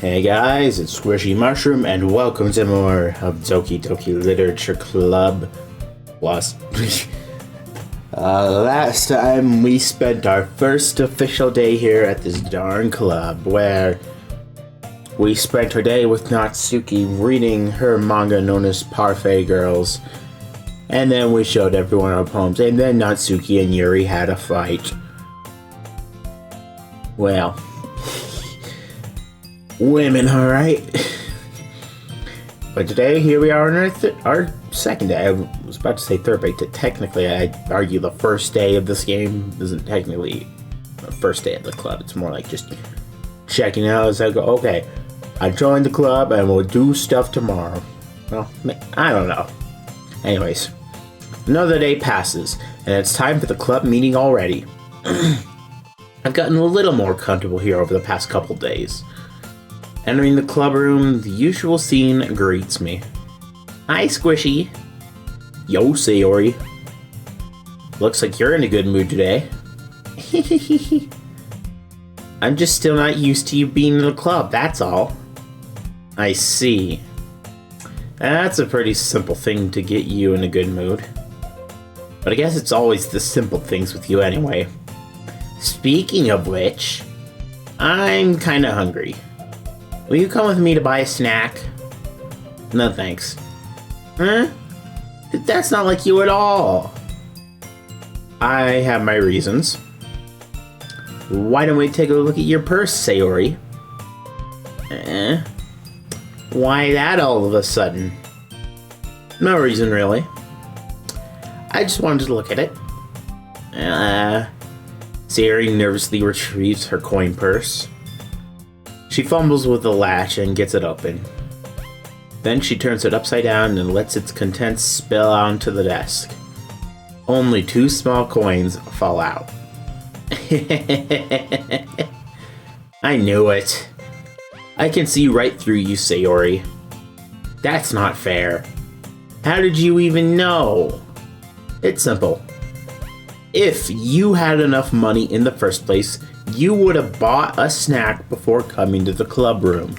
Hey guys, it's Squishy Mushroom, and welcome to more of Doki Literature Club Plus. Last time we spent our first official day here at this darn club, where we spent our day with Natsuki reading her manga known as Parfait Girls, and then we showed everyone our poems, and then Natsuki and Yuri had a fight. Well, women, alright? But today, here we are on our second day. I was about to say third day. Technically, I'd argue the first day of this game isn't technically the first day of the club. It's more like just checking out as I go, okay, I joined the club and we'll do stuff tomorrow. Well, I don't know. Anyways, another day passes, and it's time for the club meeting already. I've gotten a little more comfortable here over the past couple days. Entering the club room, the usual scene greets me. Hi, Squishy. Yo, Sayori. Looks like you're in a good mood today. I'm just still not used to you being in the club, that's all. I see. That's a pretty simple thing to get you in a good mood. But I guess it's always the simple things with you anyway. Speaking of which, I'm kinda hungry. Will you come with me to buy a snack? No thanks. Huh? That's not like you at all. I have my reasons. Why don't we take a look at your purse, Sayori? Why that all of a sudden? No reason, really. I just wanted to look at it. Sayori nervously retrieves her coin purse. She fumbles with the latch and gets it open. Then she turns it upside down and lets its contents spill onto the desk. Only 2 small coins fall out. I knew it. I can see right through you, Sayori. That's not fair. How did you even know? It's simple. If you had enough money in the first place, you would have bought a snack before coming to the club room.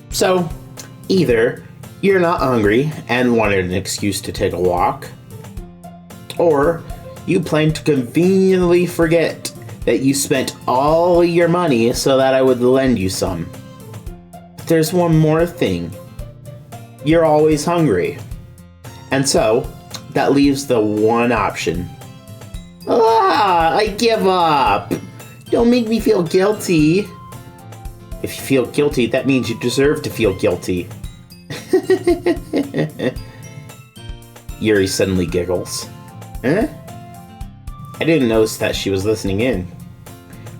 So, either you're not hungry and wanted an excuse to take a walk, or you plan to conveniently forget that you spent all your money so that I would lend you some. There's one more thing. You're always hungry. And so, that leaves the one option. I give up! Don't make me feel guilty. If you feel guilty, that means you deserve to feel guilty. Yuri suddenly giggles. Huh? I didn't notice that she was listening in.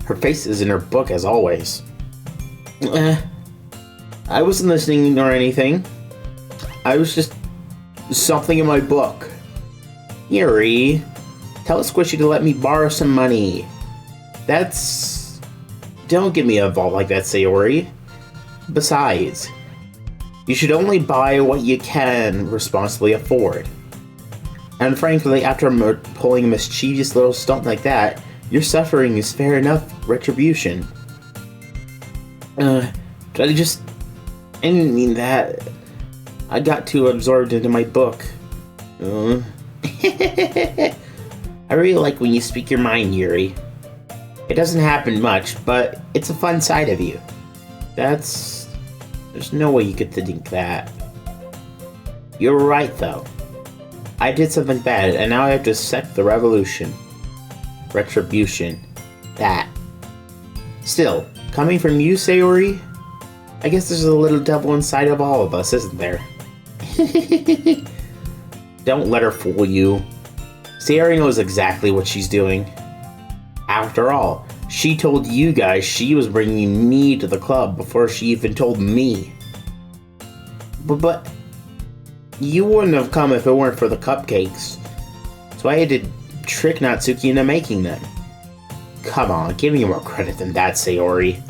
Her face is in her book as always. I wasn't listening or anything. I was just something in my book. Yuri, tell Squishy to let me borrow some money. Don't get me involved like that, Sayori. Besides, you should only buy what you can responsibly afford. And frankly, after pulling a mischievous little stunt like that, your suffering is fair enough retribution. I didn't mean that. I got too absorbed into my book. I really like when you speak your mind, Yuri. It doesn't happen much, but it's a fun side of you. There's no way you could think that. You're right, though. I did something bad, and now I have to accept the retribution. That. Still, coming from you, Sayori, I guess there's a little devil inside of all of us, isn't there? Don't let her fool you. Sayori knows exactly what she's doing. After all, she told you guys she was bringing me to the club before she even told me. But you wouldn't have come if it weren't for the cupcakes. So I had to trick Natsuki into making them. Come on, give me more credit than that, Sayori.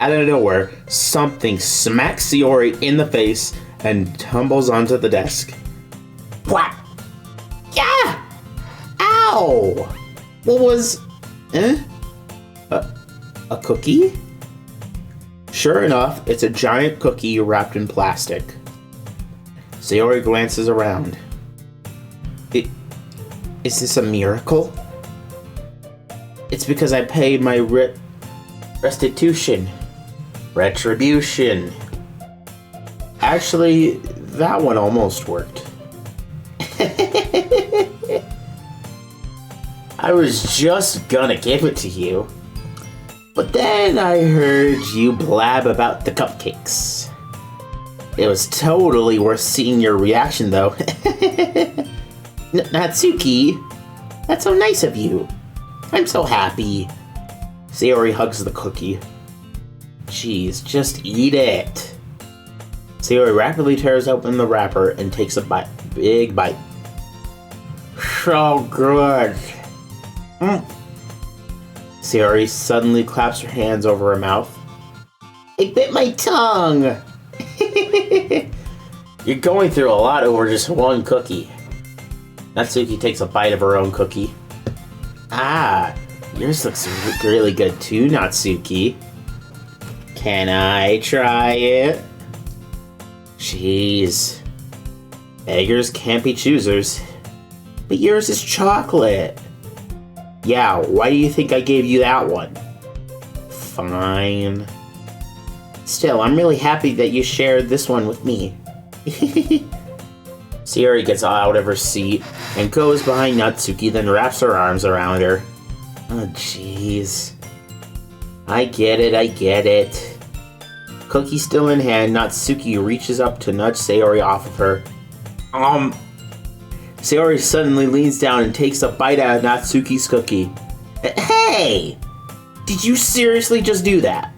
Out of nowhere, something smacks Sayori in the face and tumbles onto the desk. Whap! Yeah! Ow! What was... A cookie? Sure enough, it's a giant cookie wrapped in plastic. Sayori glances around. Is this a miracle? It's because I paid my restitution. Retribution. Actually, that one almost worked. I was just gonna give it to you. But then I heard you blab about the cupcakes. It was totally worth seeing your reaction, though. Natsuki, that's so nice of you. I'm so happy. Sayori hugs the cookie. Jeez, just eat it. Sayori rapidly tears open the wrapper and takes a big bite. So good. Sayori suddenly claps her hands over her mouth. I bit my tongue! You're going through a lot over just one cookie. Natsuki takes a bite of her own cookie. Ah, yours looks really good too, Natsuki. Can I try it? Jeez. Beggars can't be choosers. But yours is chocolate. Yeah, why do you think I gave you that one? Fine. Still, I'm really happy that you shared this one with me. Sayori gets out of her seat and goes behind Natsuki, then wraps her arms around her. Oh, jeez. I get it. Cookie still in hand, Natsuki reaches up to nudge Sayori off of her. Sayori suddenly leans down and takes a bite out of Natsuki's cookie. Hey! Did you seriously just do that?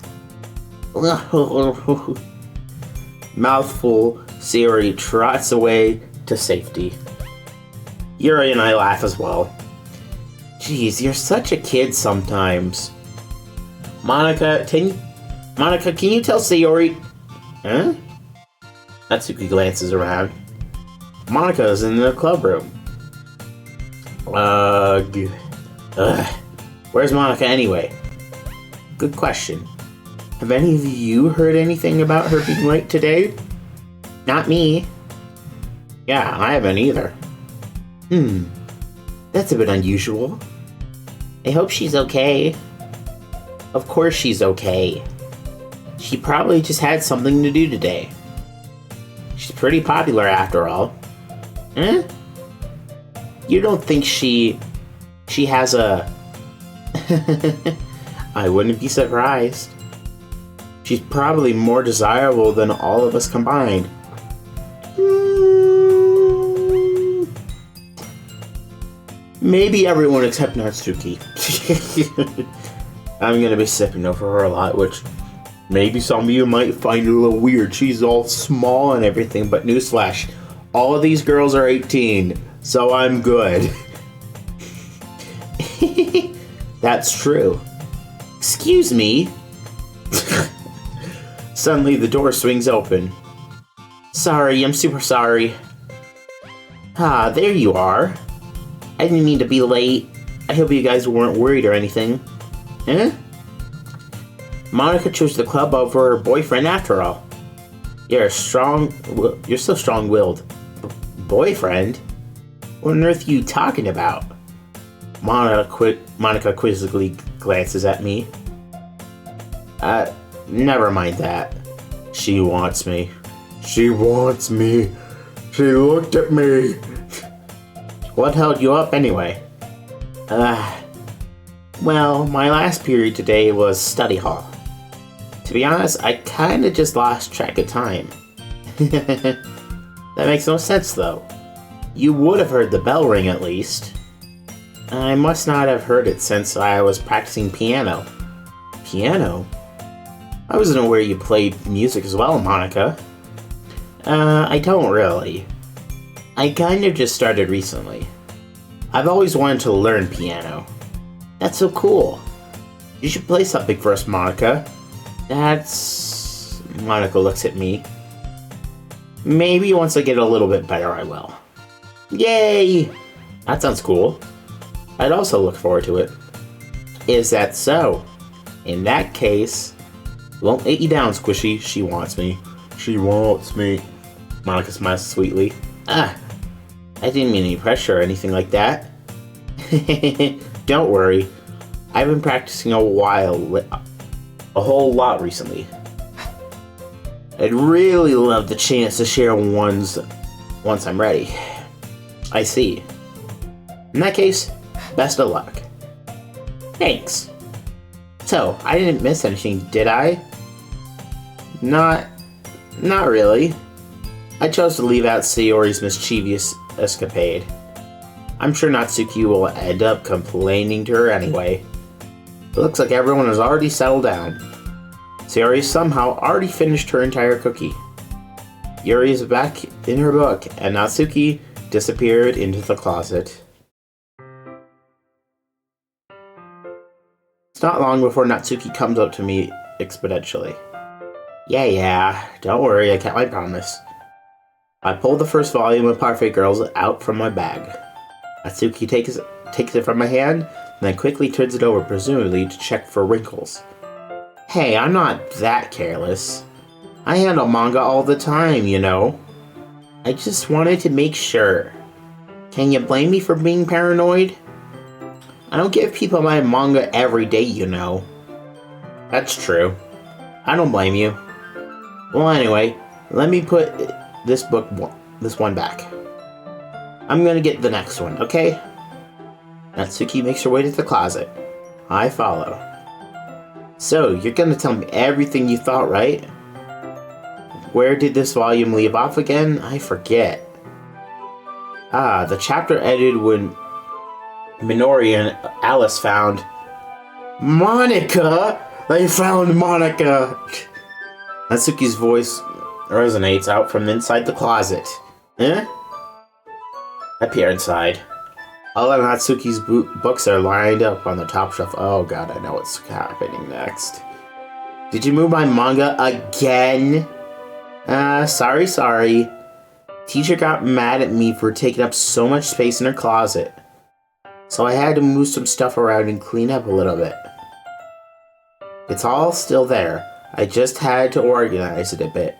Mouthful, Sayori trots away to safety. Yuri and I laugh as well. Jeez, you're such a kid sometimes. Monica, can you tell Sayori? Huh? Natsuki glances around. Monica's in the club room. Where's Monica anyway? Good question. Have any of you heard anything about her being late today? Not me. Yeah, I haven't either. That's a bit unusual. I hope she's okay. Of course she's okay. She probably just had something to do today. She's pretty popular after all. Huh? You don't think she has a... I wouldn't be surprised. She's probably more desirable than all of us combined. Maybe everyone except Natsuki. I'm gonna be sipping over her a lot, which maybe some of you might find a little weird. She's all small and everything, but newsflash, all of these girls are 18, so I'm good. That's true. Excuse me. Suddenly the door swings open. Sorry, I'm super sorry. Ah, there you are. I didn't mean to be late. I hope you guys weren't worried or anything. Huh? Monica chose the club over her boyfriend after all. You're so strong-willed. Boyfriend? What on earth are you talking about? Monica quizzically glances at me. Never mind that. She wants me. She wants me. She looked at me. What held you up anyway? Well, my last period today was study hall. To be honest, I kinda just lost track of time. That makes no sense though. You would have heard the bell ring at least. I must not have heard it since I was practicing piano. Piano? I wasn't aware you played music as well, Monica. I don't really. I kind of just started recently. I've always wanted to learn piano. That's so cool. You should play something for us, Monica. Monica looks at me. Maybe once I get a little bit better, I will. Yay! That sounds cool. I'd also look forward to it. Is that so? In that case, won't let you down, Squishy. She wants me. She wants me. Monica smiles sweetly. I didn't mean any pressure or anything like that. Don't worry. I've been practicing a whole lot recently. I'd really love the chance to share once I'm ready. I see. In that case, best of luck. Thanks. So, I didn't miss anything, did I? Not really. I chose to leave out Sayori's mischievous escapade. I'm sure Natsuki will end up complaining to her anyway. It looks like everyone has already settled down. Sayori somehow already finished her entire cookie. Yuri is back in her book, and Natsuki disappeared into the closet. It's not long before Natsuki comes up to me exponentially. Yeah, don't worry, I kept my promise. I pulled the first volume of Parfait Girls out from my bag. Natsuki takes it from my hand, and then quickly turns it over, presumably to check for wrinkles. Hey, I'm not that careless. I handle manga all the time, you know. I just wanted to make sure. Can you blame me for being paranoid? I don't give people my manga every day, you know. That's true. I don't blame you. Well, anyway, let me put this one back. I'm gonna get the next one, okay? Natsuki makes her way to the closet. I follow. So, you're gonna tell me everything you thought, right? Where did this volume leave off again? I forget. The chapter ended when Minori and Alice found Monica! They found Monica! Natsuki's voice resonates out from inside the closet. Eh? I peer inside. All of Natsuki's books are lined up on the top shelf. Oh god, I know what's happening next. Did you move my manga again? Sorry. Teacher got mad at me for taking up so much space in her closet. So I had to move some stuff around and clean up a little bit. It's all still there. I just had to organize it a bit.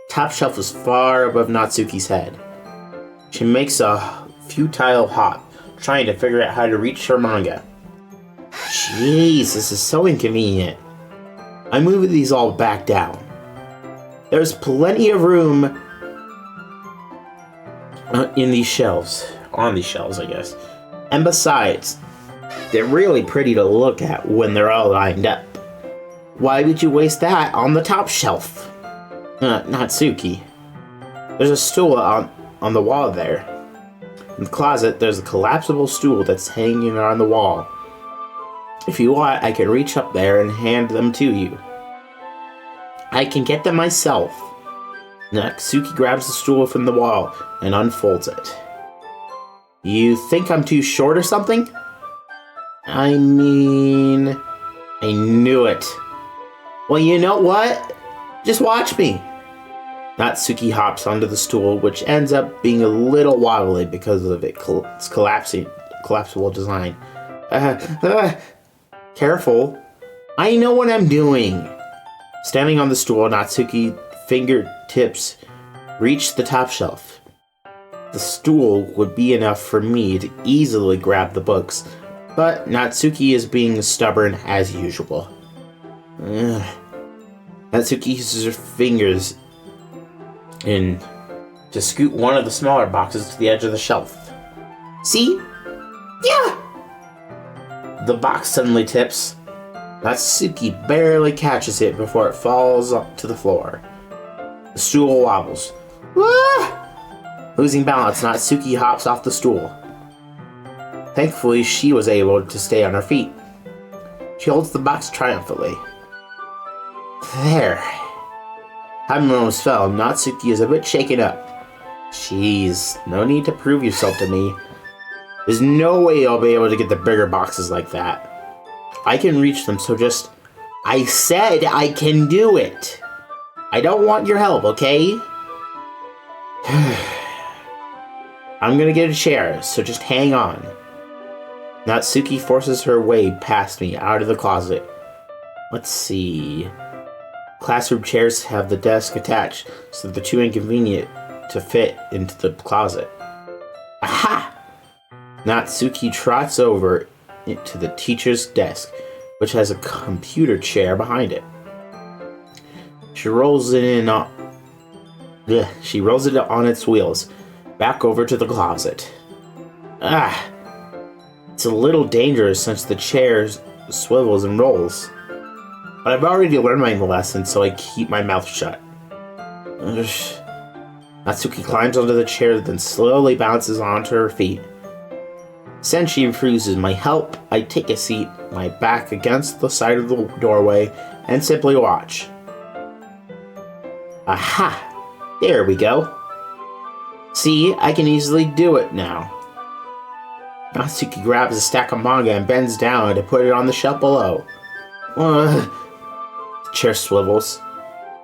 Top shelf is far above Natsuki's head. She makes a futile hop, trying to figure out how to reach her manga. Jeez, this is so inconvenient. I move these all back down. There's plenty of room in these shelves. On these shelves, I guess. And besides, they're really pretty to look at when they're all lined up. Why would you waste that on the top shelf? Natsuki. There's a stool on the wall there. In the closet, there's a collapsible stool that's hanging on the wall. If you want, I can reach up there and hand them to you. I can get them myself. Natsuki grabs the stool from the wall and unfolds it. You think I'm too short or something? I mean... I knew it. Well, you know what? Just watch me. Natsuki hops onto the stool, which ends up being a little wobbly because of its collapsible design. Careful. I know what I'm doing. Standing on the stool, Natsuki fingertips reach the top shelf. The stool would be enough for me to easily grab the books, but Natsuki is being stubborn as usual. Natsuki uses her fingers to scoot one of the smaller boxes to the edge of the shelf. See? Yeah! The box suddenly tips. Natsuki barely catches it before it falls to the floor. The stool wobbles. Ah! Losing balance, Natsuki hops off the stool. Thankfully, she was able to stay on her feet. She holds the box triumphantly. There. Having almost fell, Natsuki is a bit shaken up. Jeez, no need to prove yourself to me. There's no way I'll be able to get the bigger boxes like that. I can reach them, so just... I said I can do it! I don't want your help, okay? I'm gonna get a chair, so just hang on. Natsuki forces her way past me out of the closet. Let's see. Classroom chairs have the desk attached, so they're too inconvenient to fit into the closet. Aha! Natsuki trots over to the teacher's desk, which has a computer chair behind it. She rolls it on its wheels, back over to the closet. It's a little dangerous since the chair swivels and rolls. But I've already learned my lesson, so I keep my mouth shut. Natsuki climbs onto the chair, then slowly bounces onto her feet. Since she refuses my help, I take a seat, my back against the side of the doorway, and simply watch. Aha! There we go. See, I can easily do it now. Natsuki grabs a stack of manga and bends down to put it on the shelf below. The chair swivels.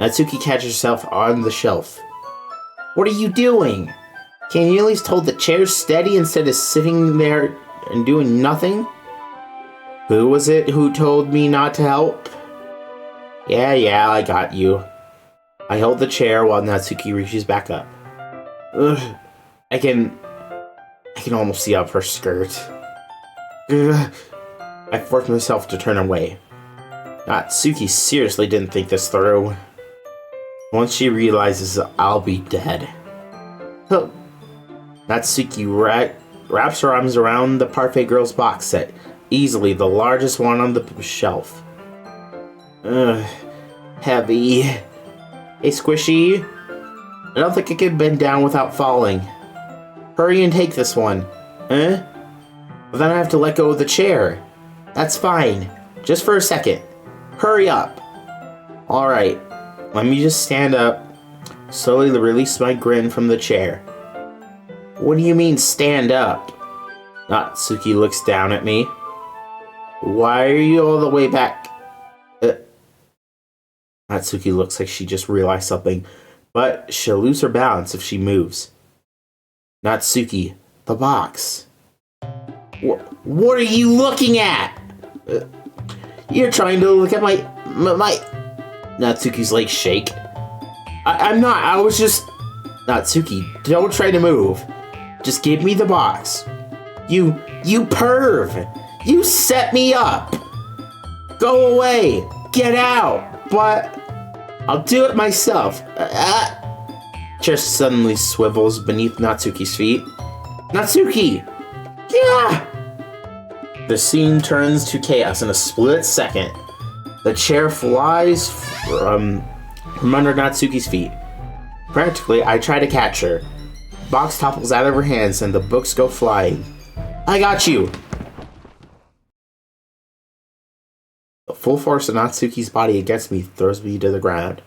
Natsuki catches herself on the shelf. What are you doing? Can you at least hold the chair steady instead of sitting there and doing nothing? Who was it who told me not to help? Yeah, I got you. I hold the chair while Natsuki reaches back up. I can almost see up her skirt. I force myself to turn away. Natsuki seriously didn't think this through. Once she realizes I'll be dead. Natsuki wraps her arms around the Parfait Girls box set, easily the largest one on the shelf. Heavy. Hey, Squishy. I don't think I can bend down without falling. Hurry and take this one. But then I have to let go of the chair. That's fine. Just for a second. Hurry up. Alright. Let me just stand up. Slowly release my grin from the chair. What do you mean, stand up? Natsuki looks down at me. Why are you all the way back? Natsuki looks like she just realized something, but she'll lose her balance if she moves. Natsuki, the box. What are you looking at? You're trying to look at my... Natsuki's legs shake. I'm not, I was just... Natsuki, don't try to move. Just give me the box. You perv! You set me up! Go away! Get out! But... I'll do it myself. Chair suddenly swivels beneath Natsuki's feet. Natsuki! Yeah! The scene turns to chaos in a split second. The chair flies from under Natsuki's feet. Practically, I try to catch her. The box topples out of her hands and the books go flying. I got you! The full force of Natsuki's body against me throws me to the ground.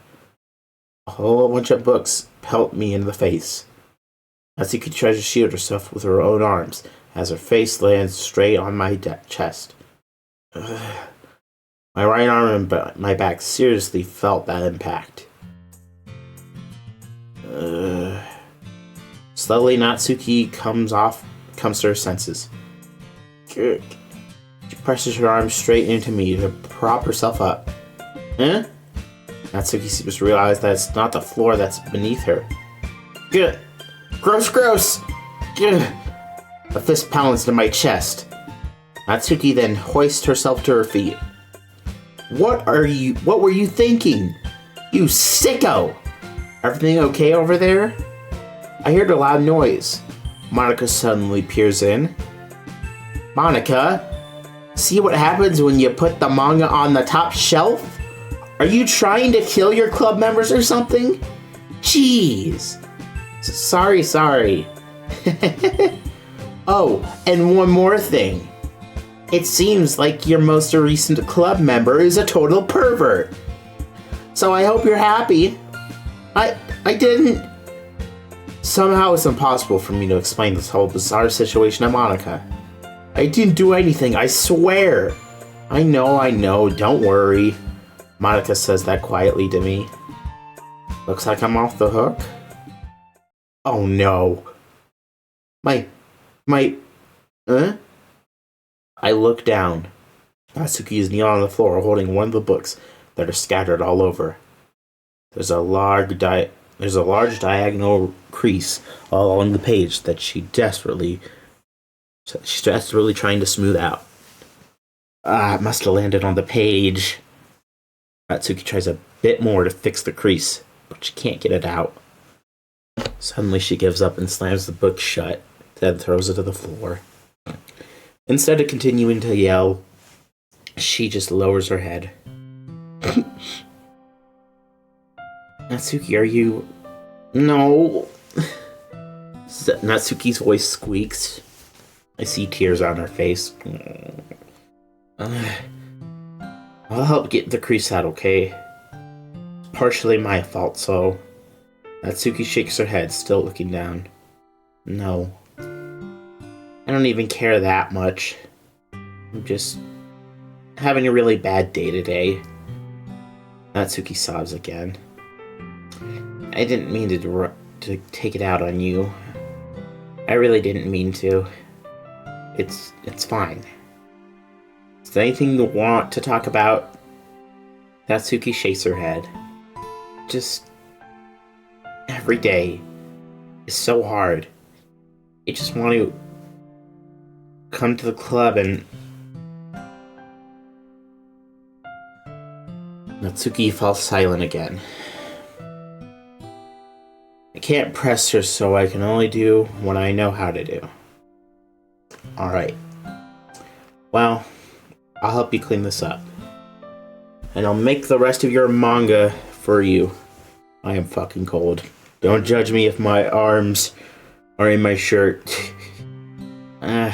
A whole bunch of books pelt me in the face. Natsuki tries to shield herself with her own arms as her face lands straight on my chest. My right arm and my back seriously felt that impact. Slowly, Natsuki comes to her senses. She presses her arm straight into me to prop herself up. Natsuki seems to realize that it's not the floor that's beneath her. Gross! A fist pounds to my chest. Natsuki then hoists herself to her feet. What were you thinking? You sicko! Everything okay over there? I heard a loud noise. Monica suddenly peers in. Monica? See what happens when you put the manga on the top shelf? Are you trying to kill your club members or something? Jeez. Sorry. Oh, and one more thing. It seems like your most recent club member is a total pervert. So I hope you're happy. I didn't... Somehow it's impossible for me to explain this whole bizarre situation to Monica. I didn't do anything, I swear. I know, don't worry. Monica says that quietly to me. Looks like I'm off the hook. Oh no. I look down. Natsuki is kneeling on the floor holding one of the books that are scattered all over. There's a large diagonal crease all along the page that she's desperately trying to smooth out. It must have landed on the page. Natsuki tries a bit more to fix the crease, but she can't get it out. Suddenly she gives up and slams the book shut, then throws it to the floor. Instead of continuing to yell, she just lowers her head. Natsuki, are you... No. Natsuki's voice squeaks. I see tears on her face. I'll help get the crease out, okay? It's partially my fault, so... Natsuki shakes her head, still looking down. No. I don't even care that much. I'm just having a really bad day today. Natsuki sobs again. I didn't mean to take it out on you. I really didn't mean to. It's fine. Is there anything you want to talk about? Natsuki shakes her head. Just... every day is so hard. I just want to come to the club and... Natsuki falls silent again. I can't press her, so I can only do what I know how to do. Alright. Well, I'll help you clean this up. And I'll make the rest of your manga for you. I am fucking cold. Don't judge me if my arms are in my shirt. I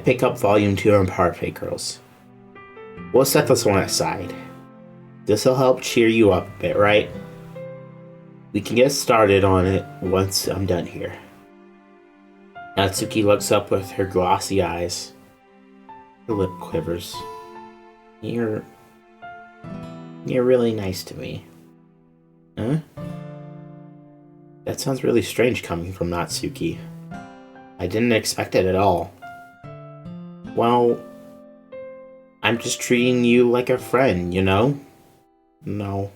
pick up volume 2 on Parfait Girls. We'll set this one aside. This'll help cheer you up a bit, right? We can get started on it once I'm done here. Natsuki looks up with her glossy eyes. Her lip quivers. You're really nice to me. Huh? That sounds really strange coming from Natsuki. I didn't expect it at all. Well, I'm just treating you like a friend, you know? No.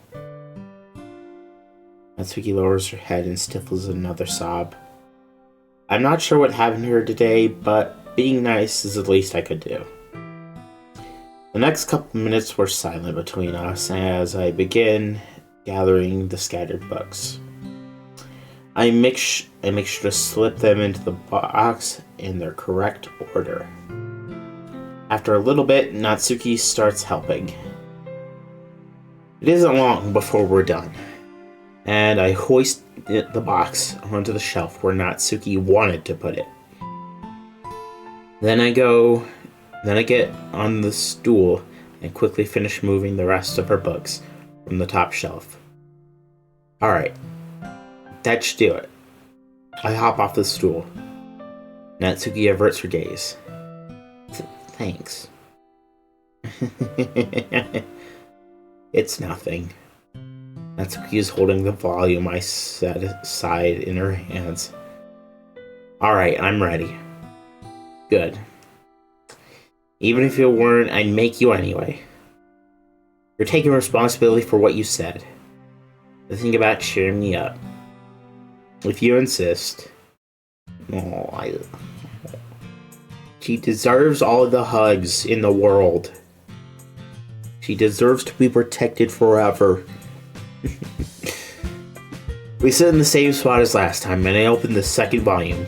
Natsuki lowers her head and stifles another sob. I'm not sure what happened to her today, but being nice is the least I could do. The next couple minutes were silent between us as I begin gathering the scattered books. I make sure to slip them into the box in their correct order. After a little bit, Natsuki starts helping. It isn't long before we're done, and I hoist the box onto the shelf where Natsuki wanted to put it. Then I get on the stool and quickly finish moving the rest of her books from the top shelf. Alright, that should do it. I hop off the stool. Natsuki averts her gaze. Thanks. It's nothing. Natsuki is holding the volume I set aside in her hands. Alright, I'm ready. Good. Even if you weren't, I'd make you anyway. You're taking responsibility for what you said. The thing about cheering me up. If you insist. She deserves all of the hugs in the world. She deserves to be protected forever. We sit in the same spot as last time, and I open the second volume.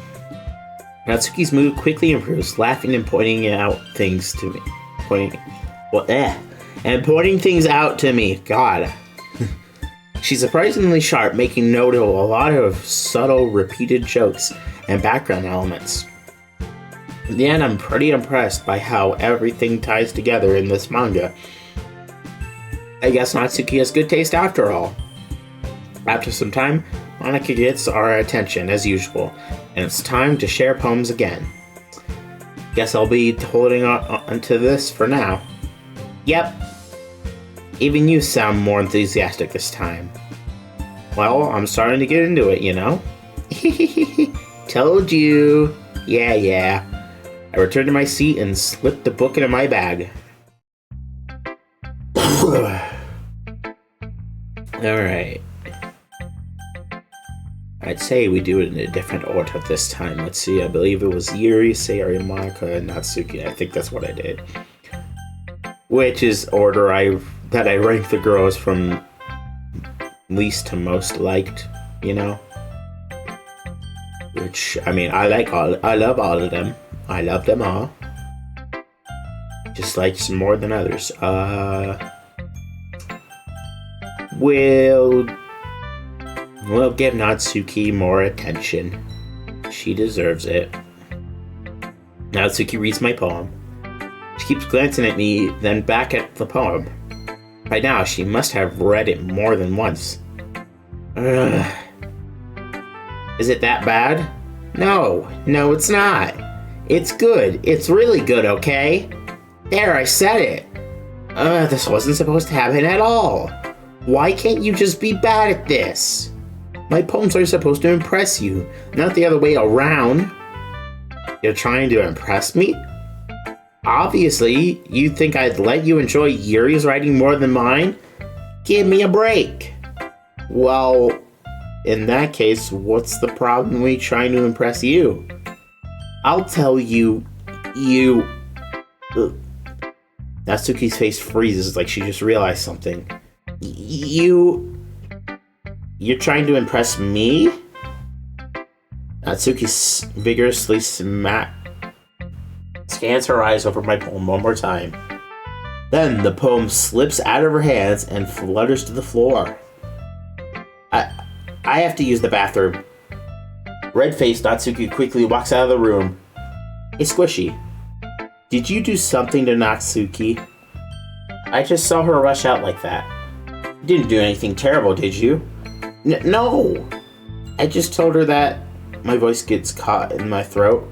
Natsuki's mood quickly improves, laughing and pointing out things to me. Pointing things out to me. God. She's surprisingly sharp, making note of a lot of subtle, repeated jokes and background elements. In the end, I'm pretty impressed by how everything ties together in this manga. I guess Natsuki has good taste after all. After some time, Monika gets our attention as usual, and it's time to share poems again. Guess I'll be holding on to this for now. Yep. Even you sound more enthusiastic this time. Well, I'm starting to get into it, you know? Told you. Yeah. I returned to my seat and slipped the book into my bag. Alright. I'd say we do it in a different order this time. Let's see, I believe it was Yuri, Sayori, Monica, and Natsuki. I think that's what I did. Which is order that I rank the girls from least to most liked, you know? Which, I mean, I love all of them. I love them all. Just like some more than others. We'll give Natsuki more attention. She deserves it. Natsuki reads my poem. She keeps glancing at me, then back at the poem. By now, she must have read it more than once. Is it that bad? No, it's not. It's good. It's really good, okay? There, I said it. This wasn't supposed to happen at all. Why can't you just be bad at this? My poems are supposed to impress you, not the other way around. You're trying to impress me? Obviously, you think I'd let you enjoy Yuri's writing more than mine? Give me a break. Well, in that case, what's the problem with me trying to impress you? I'll tell you. Natsuki's face freezes like she just realized something. You're trying to impress me? Natsuki vigorously scans her eyes over my poem one more time. Then the poem slips out of her hands and flutters to the floor. I have to use the bathroom. Red-faced Natsuki quickly walks out of the room. Hey, Squishy. Did you do something to Natsuki? I just saw her rush out like that. You didn't do anything terrible, did you? No! I just told her that. My voice gets caught in my throat.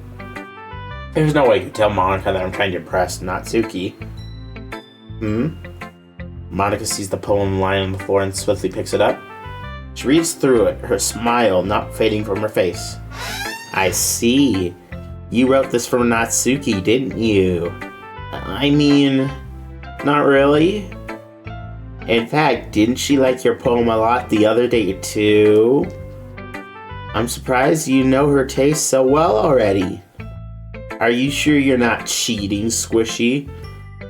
There's no way you can tell Monica that I'm trying to impress Natsuki. Monica sees the poem lying on the floor and swiftly picks it up. She reads through it, her smile not fading from her face. I see. You wrote this for Natsuki, didn't you? I mean, not really. In fact, didn't she like your poem a lot the other day too? I'm surprised you know her taste so well already. Are you sure you're not cheating, Squishy?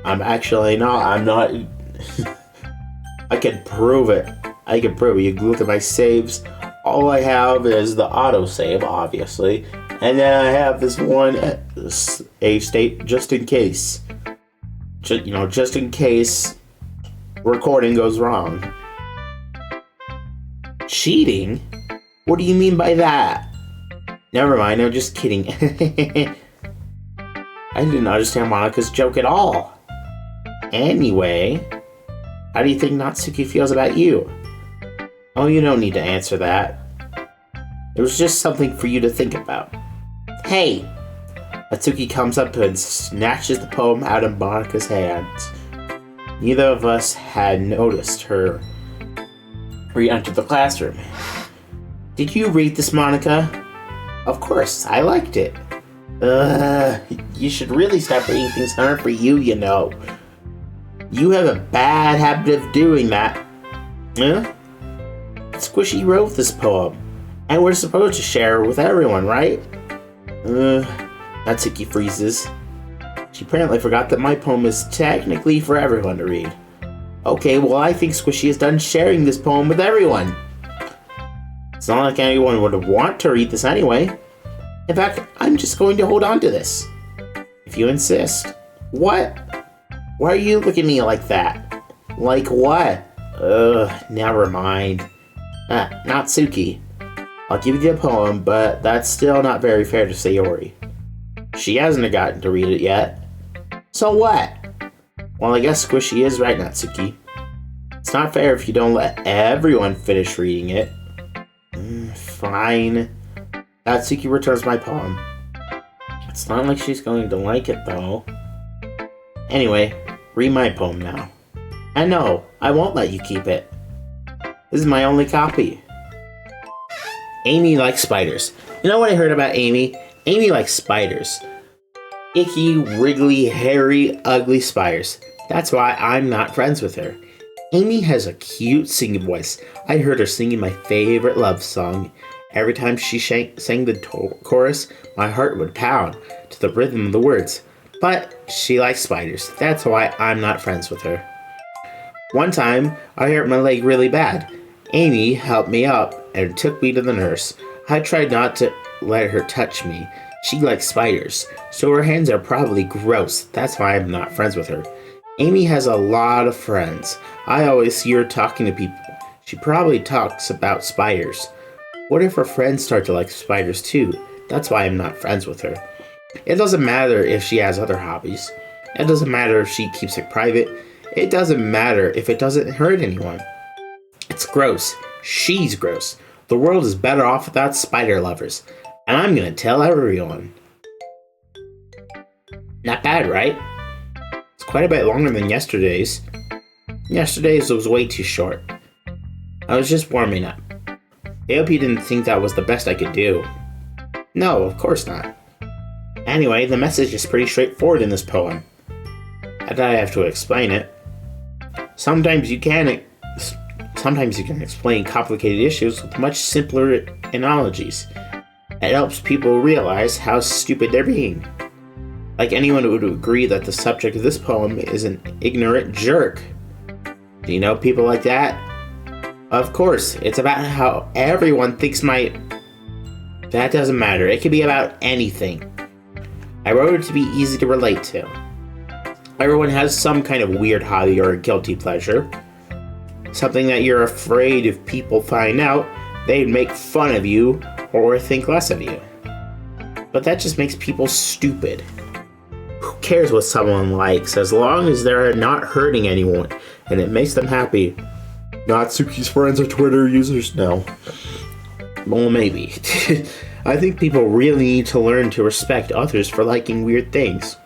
I'm not. I can prove it. You can look at my saves. All I have is the autosave, obviously. And then I have this one, a state, just in case. Just in case recording goes wrong. Cheating? What do you mean by that? Never mind, I'm just kidding. I didn't understand Monica's joke at all. Anyway, how do you think Natsuki feels about you? Oh, you don't need to answer that. It was just something for you to think about. Hey! Natsuki comes up and snatches the poem out of Monica's hands. Neither of us had noticed her re-enter the classroom. Did you read this, Monica? Of course, I liked it. You should really stop reading things that aren't for you, you know. You have a bad habit of doing that. Huh? Squishy wrote this poem, and we're supposed to share it with everyone, right? Natsuki freezes. She apparently forgot that my poem is technically for everyone to read. Okay, well, I think Squishy is done sharing this poem with everyone. It's not like anyone would want to read this anyway. In fact, I'm just going to hold on to this. If you insist. What? Why are you looking at me like that? Like what? Never mind. Natsuki. I'll give you the poem, but that's still not very fair to Sayori. She hasn't gotten to read it yet. So what? Well, I guess Squishy is right, Natsuki. It's not fair if you don't let everyone finish reading it. Fine. Natsuki returns my poem. It's not like she's going to like it, though. Anyway, read my poem now. And no, I won't let you keep it. This is my only copy. Amy likes spiders. You know what I heard about Amy? Amy likes spiders. Icky, wriggly, hairy, ugly spiders. That's why I'm not friends with her. Amy has a cute singing voice. I heard her singing my favorite love song. Every time she sang the chorus, my heart would pound to the rhythm of the words. But she likes spiders. That's why I'm not friends with her. One time, I hurt my leg really bad. Amy helped me up and took me to the nurse. I tried not to let her touch me. She likes spiders, so her hands are probably gross. That's why I'm not friends with her. Amy has a lot of friends. I always see her talking to people. She probably talks about spiders. What if her friends start to like spiders too? That's why I'm not friends with her. It doesn't matter if she has other hobbies. It doesn't matter if she keeps it private. It doesn't matter if it doesn't hurt anyone. It's gross. She's gross. The world is better off without spider lovers. And I'm gonna tell everyone. Not bad, right? It's quite a bit longer than yesterday's. Yesterday's was way too short. I was just warming up. I hope you didn't think that was the best I could do. No, of course not. Anyway, the message is pretty straightforward in this poem. I thought I have to explain it. Sometimes you can explain complicated issues with much simpler analogies. It helps people realize how stupid they're being. Like anyone would agree that the subject of this poem is an ignorant jerk. Do you know people like that? Of course, it's about how everyone thinks That doesn't matter. It could be about anything. I wrote it to be easy to relate to. Everyone has some kind of weird hobby or guilty pleasure. Something that you're afraid if people find out, they'd make fun of you or think less of you. But that just makes people stupid. Who cares what someone likes as long as they're not hurting anyone and it makes them happy? Natsuki's friends are Twitter users? No. Well, maybe. I think people really need to learn to respect others for liking weird things.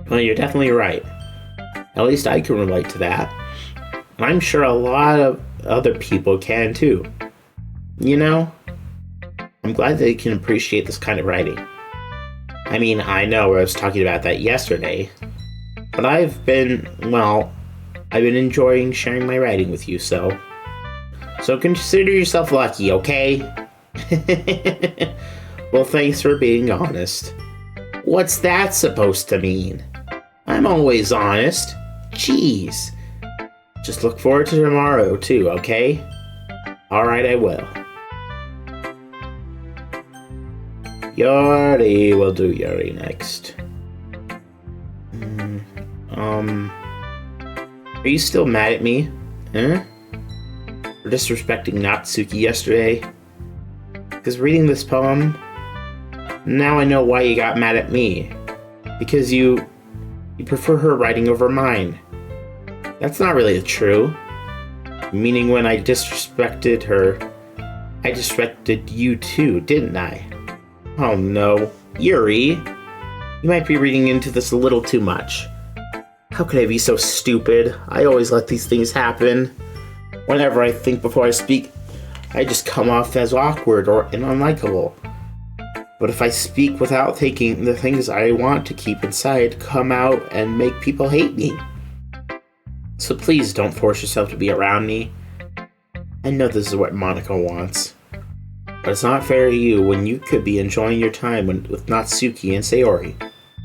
Well, you're definitely right. At least I can relate to that. I'm sure a lot of other people can too. You know, I'm glad they can appreciate this kind of writing. I mean, I know I was talking about that yesterday, but I've been enjoying sharing my writing with you, so consider yourself lucky, okay? Well, thanks for being honest. What's that supposed to mean? I'm always honest. Jeez. Just look forward to tomorrow, too, okay? Alright, I will. Yuri, we'll do Yuri next. Are you still mad at me? Huh? For disrespecting Natsuki yesterday? Because reading this poem, now I know why you got mad at me. Because you prefer her writing over mine. That's not really true. Meaning when I disrespected her, I disrespected you too, didn't I? Oh no. Yuri, you might be reading into this a little too much. How could I be so stupid? I always let these things happen. Whenever I think before I speak, I just come off as awkward and unlikable. But if I speak without thinking, the things I want to keep inside come out and make people hate me. So please don't force yourself to be around me. I know this is what Monica wants. But it's not fair to you when you could be enjoying your time with Natsuki and Sayori.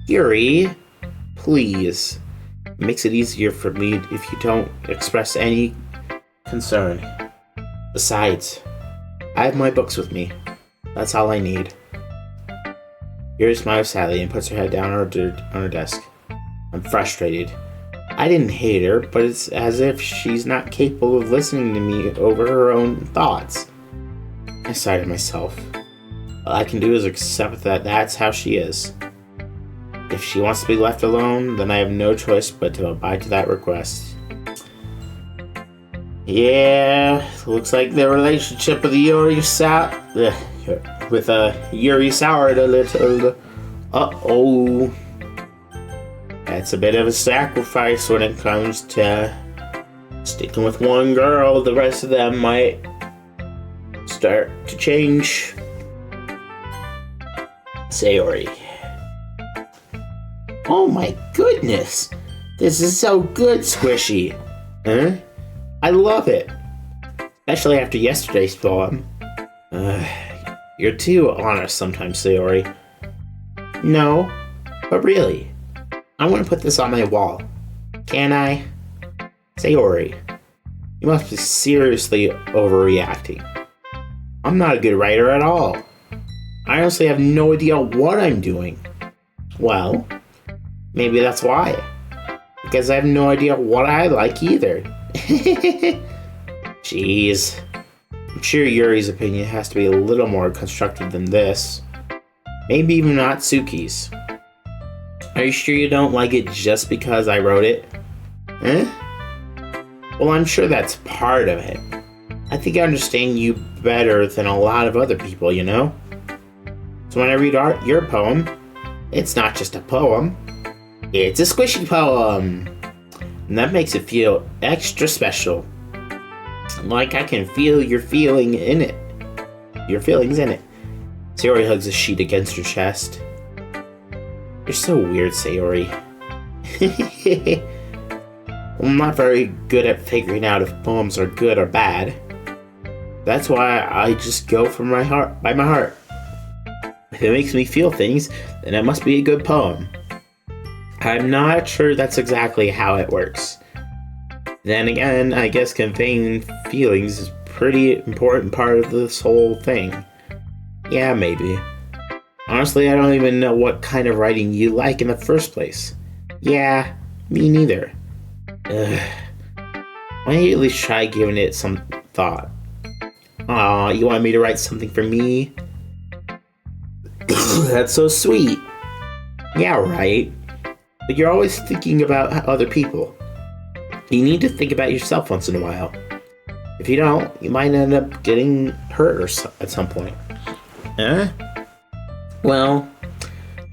Yuri, please. It makes it easier for me if you don't express any concern. Besides, I have my books with me. That's all I need. Yuri smiles sadly and puts her head down on her desk. I'm frustrated. I didn't hate her, but it's as if she's not capable of listening to me over her own thoughts. I sighed to myself. All I can do is accept that that's how she is. If she wants to be left alone, then I have no choice but to abide to that request. Yeah, looks like the relationship with Yuri soured a little. Uh-oh. That's a bit of a sacrifice when it comes to sticking with one girl. The rest of them might start to change. Sayori. Oh my goodness! This is so good, Squishy! Huh? I love it! Especially after yesterday's poem. You're too honest sometimes, Sayori. No, but really, I want to put this on my wall. Can I? Sayori, you must be seriously overreacting. I'm not a good writer at all. I honestly have no idea what I'm doing. Well, maybe that's why. Because I have no idea what I like either. Jeez. I'm sure Yuri's opinion has to be a little more constructive than this. Maybe even Natsuki's. Are you sure you don't like it just because I wrote it? Huh? Well, I'm sure that's part of it. I think I understand you better than a lot of other people, you know? So when I read your poem, it's not just a poem. It's a squishy poem. And that makes it feel extra special. Like I can feel your feeling in it. Your feelings in it. Sayori hugs the sheet against her chest. You're so weird, Sayori. I'm not very good at figuring out if poems are good or bad. That's why I just go from my heart, by my heart. If it makes me feel things, then it must be a good poem. I'm not sure that's exactly how it works. Then again, I guess conveying feelings is a pretty important part of this whole thing. Yeah, maybe. Honestly, I don't even know what kind of writing you like in the first place. Yeah, me neither. Ugh. Why don't you at least try giving it some thought? Aw, you want me to write something for me? That's so sweet. Yeah, right. But you're always thinking about other people. You need to think about yourself once in a while. If you don't, you might end up getting hurt at some point. Huh? Well,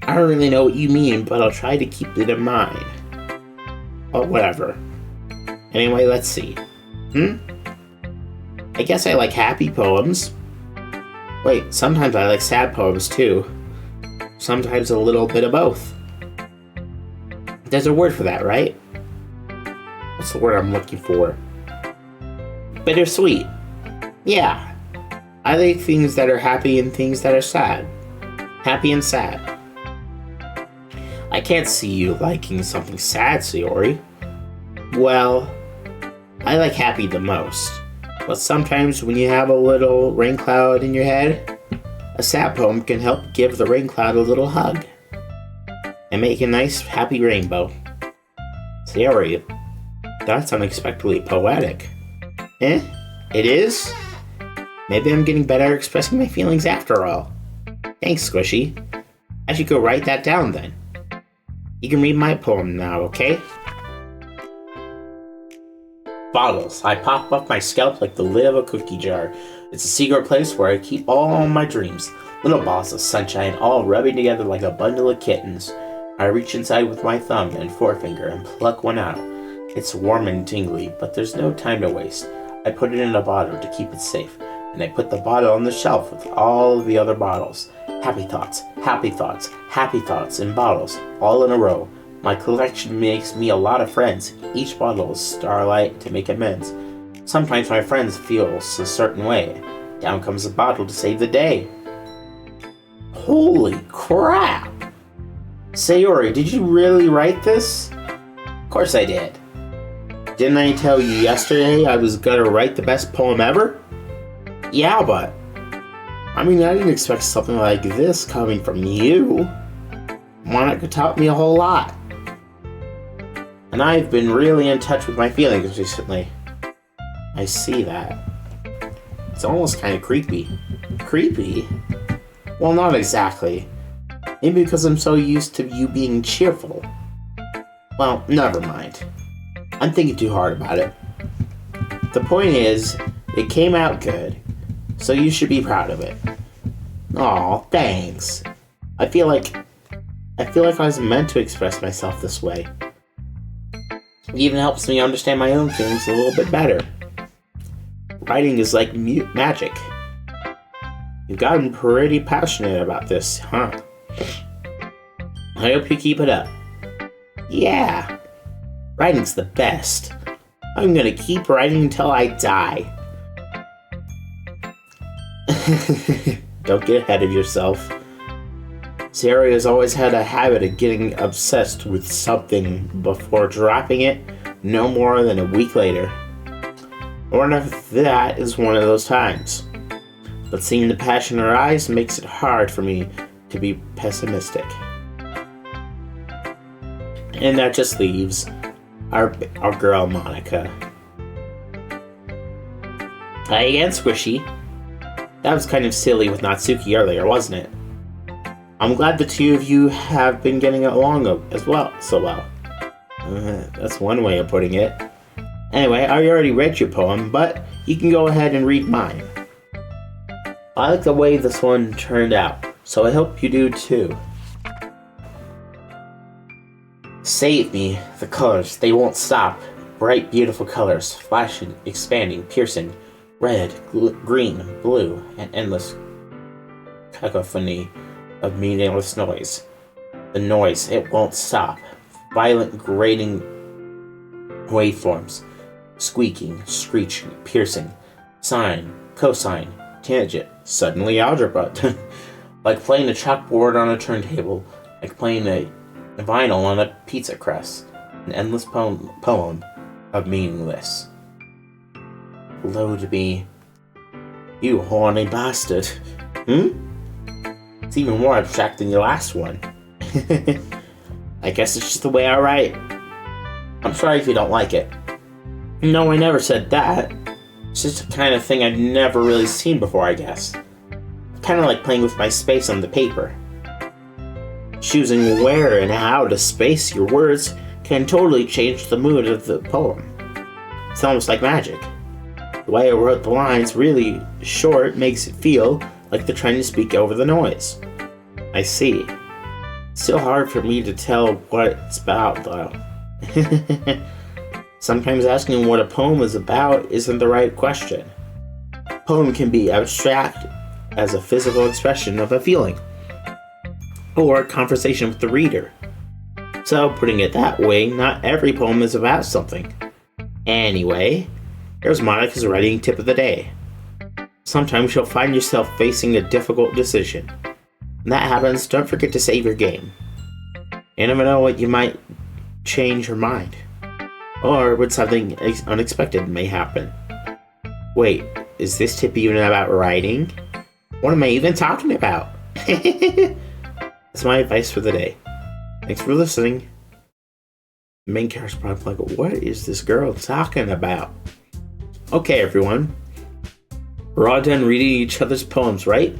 I don't really know what you mean, but I'll try to keep it in mind. Oh, whatever. Anyway, let's see. I guess I like happy poems. Wait, sometimes I like sad poems too. Sometimes a little bit of both. There's a word for that, right? What's the word I'm looking for? Bittersweet. Yeah. I like things that are happy and things that are sad. Happy and sad. I can't see you liking something sad, Sayori. Well, I like happy the most. But sometimes when you have a little rain cloud in your head, a sad poem can help give the rain cloud a little hug. And make a nice, happy rainbow. Sayori, that's unexpectedly poetic. Eh? It is? Maybe I'm getting better at expressing my feelings after all. Thanks, Squishy. I should go write that down then. You can read my poem now, okay? Bottles. I pop up my scalp like the lid of a cookie jar. It's a secret place where I keep all my dreams. Little balls of sunshine all rubbing together like a bundle of kittens. I reach inside with my thumb and forefinger and pluck one out. It's warm and tingly, but there's no time to waste. I put it in a bottle to keep it safe, and I put the bottle on the shelf with all of the other bottles. Happy thoughts, happy thoughts, happy thoughts in bottles, all in a row. My collection makes me a lot of friends. Each bottle is starlight to make amends. Sometimes my friends feel a certain way. Down comes a bottle to save the day. Holy crap! Sayori, did you really write this? Of course I did. Didn't I tell you yesterday I was gonna write the best poem ever? Yeah, but I didn't expect something like this coming from you. Monica taught me a whole lot. And I've been really in touch with my feelings recently. I see that. It's almost kind of creepy. Creepy? Well, not exactly. Maybe because I'm so used to you being cheerful. Well, never mind. I'm thinking too hard about it. The point is, it came out good, so you should be proud of it. Aw, thanks. I feel like I was meant to express myself this way. It even helps me understand my own feelings a little bit better. Writing is like magic. You've gotten pretty passionate about this, huh? I hope you keep it up. Yeah, writing's the best. I'm gonna keep writing until I die. Don't get ahead of yourself. Sayori has always had a habit of getting obsessed with something before dropping it no more than a week later. I wonder if that is one of those times. But seeing the passion in her eyes makes it hard for me to be pessimistic. And that just leaves our girl Monica. Hi again, Squishy. That was kind of silly with Natsuki earlier, wasn't it? I'm glad the two of you have been getting along as well, so well. That's one way of putting it. Anyway, I already read your poem, but you can go ahead and read mine. I like the way this one turned out, so I hope you do too. Save me, the colors, they won't stop. Bright, beautiful colors, flashing, expanding, piercing. Red, green, blue, and endless cacophony of meaningless noise. The noise, it won't stop. Violent, grating waveforms. Squeaking, screeching, piercing. Sine, cosine, tangent, suddenly algebra. Like playing a chalkboard on a turntable. Like playing a vinyl on a pizza crust. An endless poem of meaningless. Load me. You horny bastard. It's even more abstract than your last one. I guess it's just the way I write. I'm sorry if you don't like it. No, I never said that. It's just the kind of thing I've never really seen before, I guess. Kind of like playing with my space on the paper. Choosing where and how to space your words can totally change the mood of the poem. It's almost like magic. The way I wrote the lines really short makes it feel like they're trying to speak over the noise. I see. It's still hard for me to tell what it's about, though. Sometimes asking what a poem is about isn't the right question. A poem can be abstract as a physical expression of a feeling, or a conversation with the reader. So, putting it that way, not every poem is about something. Anyway, here's Monica's writing tip of the day. Sometimes you'll find yourself facing a difficult decision. When that happens, don't forget to save your game. You never know what you might change your mind. Or when something unexpected may happen. Wait, is this tip even about writing? What am I even talking about? That's my advice for the day. Thanks for listening. The main character's probably like, what is this girl talking about? Okay, everyone. We're all done reading each other's poems, right?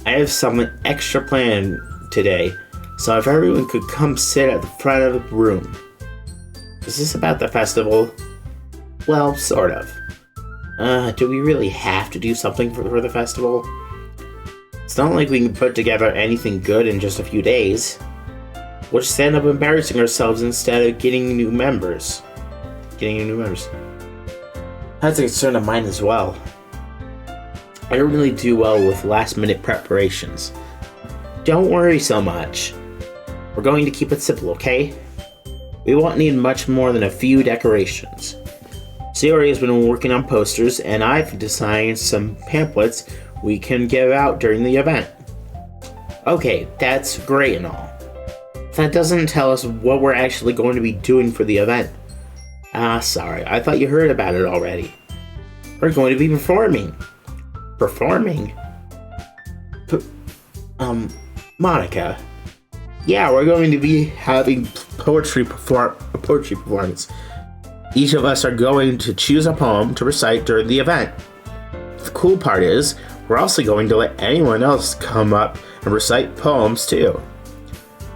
I have something extra planned today, so if everyone could come sit at the front of the room. Is this about the festival? Well, sort of. Do we really have to do something for the festival? It's not like we can put together anything good in just a few days. We'll just end up embarrassing ourselves instead of getting new members. That's a concern of mine as well. I don't really do well with last-minute preparations. Don't worry so much. We're going to keep it simple, okay? We won't need much more than a few decorations. Sayori has been working on posters, and I've designed some pamphlets we can give out during the event. Okay, that's great and all. That doesn't tell us what we're actually going to be doing for the event. Sorry, I thought you heard about it already. We're going to be performing. Performing? Monica. Yeah, we're going to be having poetry performance. Each of us are going to choose a poem to recite during the event. The cool part is, we're also going to let anyone else come up and recite poems too.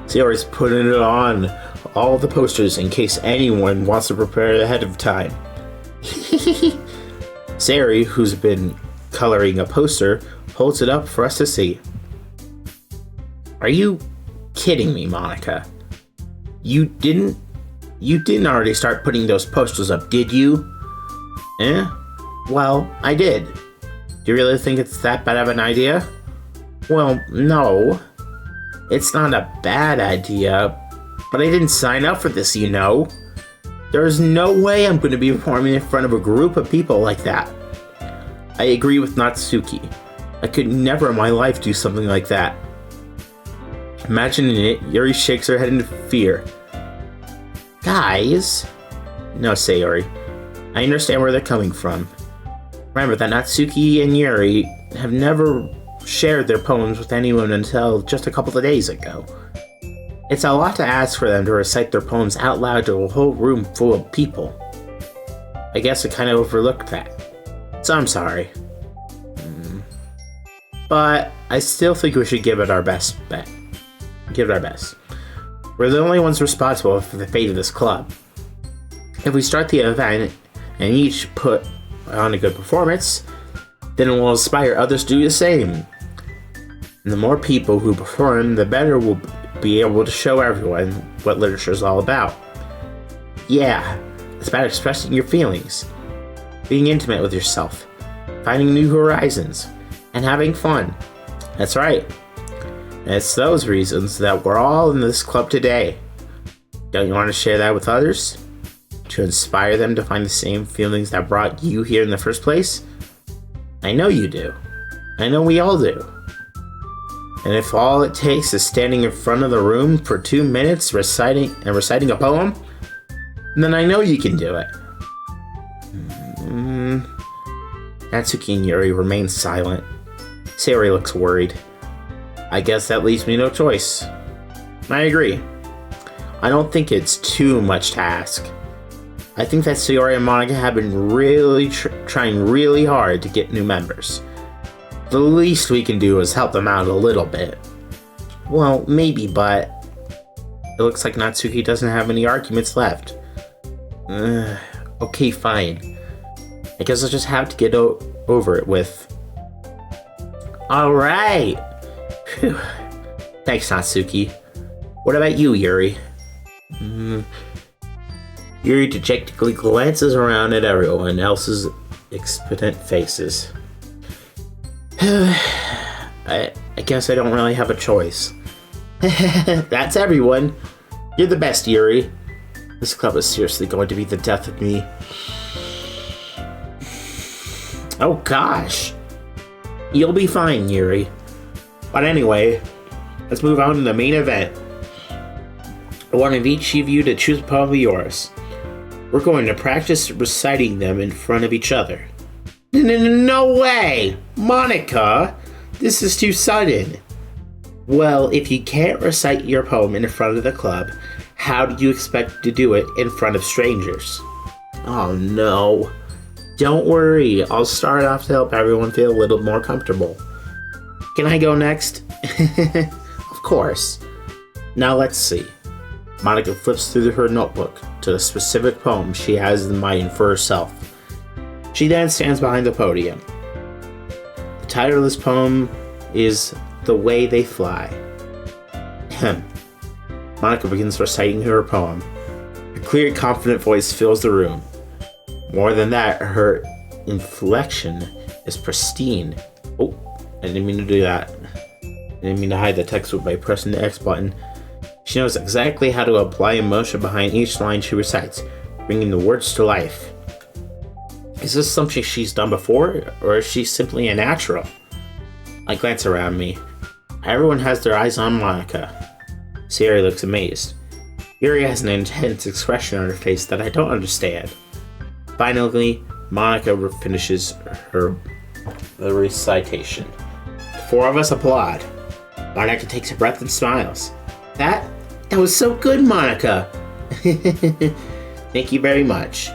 Sayori's putting it on all the posters in case anyone wants to prepare ahead of time. Sayori, who's been coloring a poster, holds it up for us to see. Are you kidding me, Monica? You didn't already start putting those posters up, did you? Well, I did. Do you really think it's that bad of an idea? Well, no. It's not a bad idea, But I didn't sign up for this, you know. There's no way I'm going to be performing in front of a group of people like that. I agree with Natsuki. I could never in my life do something like that. Imagining it, Yuri shakes her head in fear. Guys? No, Sayori. I understand where they're coming from. Remember that Natsuki and Yuri have never shared their poems with anyone until just a couple of days ago. It's a lot to ask for them to recite their poems out loud to a whole room full of people. I guess I kind of overlooked that. So I'm sorry. But I still think we should give it our best bet. Give it our best. We're the only ones responsible for the fate of this club. If we start the event and each put on a good performance, then it will inspire others to do the same. And the more people who perform, the better we'll be able to show everyone what literature is all about. Yeah, it's about expressing your feelings, being intimate with yourself, finding new horizons, and having fun. That's right. And it's those reasons that we're all in this club today. Don't you want to share that with others? To inspire them to find the same feelings that brought you here in the first place? I know you do. I know we all do. And if all it takes is standing in front of the room for 2 minutes reciting a poem, then I know you can do it. Natsuki and Yuri remain silent. Sayori looks worried. I guess that leaves me no choice. I agree. I don't think it's too much to ask. I think that Sayori and Monika have been really trying really hard to get new members. The least we can do is help them out a little bit. Well, maybe, but it looks like Natsuki doesn't have any arguments left. Okay, fine. I guess I'll just have to get over it with... Alright! Thanks, Natsuki. What about you, Yuri? Yuri dejectedly glances around at everyone else's expectant faces. I guess I don't really have a choice. That's everyone. You're the best, Yuri. This club is seriously going to be the death of me. Oh gosh. You'll be fine, Yuri. But anyway, let's move on to the main event. I want each of you to choose a poem of yours. We're going to practice reciting them in front of each other. No way! Monika! This is too sudden. Well, if you can't recite your poem in front of the club, how do you expect to do it in front of strangers? Oh no. Don't worry, I'll start off to help everyone feel a little more comfortable. Can I go next? Of course. Now let's see. Monika flips through her notebook to the specific poem she has in mind for herself. She then stands behind the podium. The title of this poem is The Way They Fly. Monika begins reciting her poem. Her clear, confident voice fills the room. More than that, her inflection is pristine. Oh, I didn't mean to do that. I didn't mean to hide the text by pressing the X button. She knows exactly how to apply emotion behind each line she recites, bringing the words to life. Is this something she's done before, or is she simply a natural? I glance around me. Everyone has their eyes on Monika. Sayori looks amazed. Yuri has an intense expression on her face that I don't understand. Finally, Monika finishes the recitation. The four of us applaud. Monika takes a breath and smiles. That was so good, Monika! Thank you very much.